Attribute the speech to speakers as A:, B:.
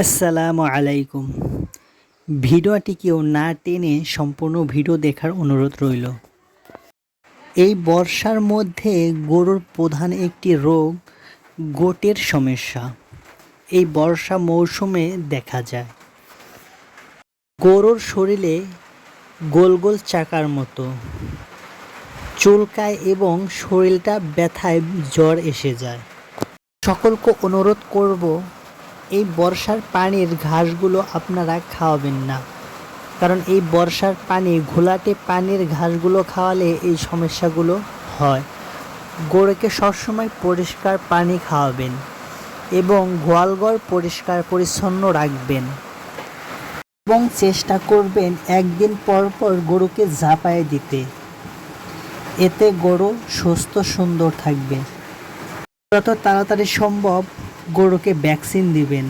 A: আসসালামু আলাইকুম। ভিডিওটি কেউ না টেনে সম্পূর্ণ ভিডিও দেখার অনুরোধ রইল। এই বর্ষার মধ্যে গরুর প্রধান একটি রোগ গোটের সমস্যা এই বর্ষা মৌসুমে দেখা যায়। গরুর শরীরে গোল গোল চাকার মতো চুলকায় এবং শরীরটা ব্যথায় জ্বর এসে যায়। সকলকে অনুরোধ করব, এই বর্ষার পানির ঘাসগুলো আপনারা খাওয়াবেন না, কারণ এই বর্ষার পানি ঘোলাটে পানির ঘাসগুলো খাওয়ালে এই সমস্যাগুলো হয়। গরুকে সবসময় পরিষ্কার পানি খাওয়াবেন এবং গোয়ালঘর পরিষ্কার পরিচ্ছন্ন রাখবেন এবং চেষ্টা করবেন একদিন পর পর গরুকে ঝাঁপায়ে দিতে, এতে গরু সুস্থ সুন্দর থাকবে। যত তাড়াতাড়ি সম্ভব গরুকে ভ্যাকসিন দিবেন।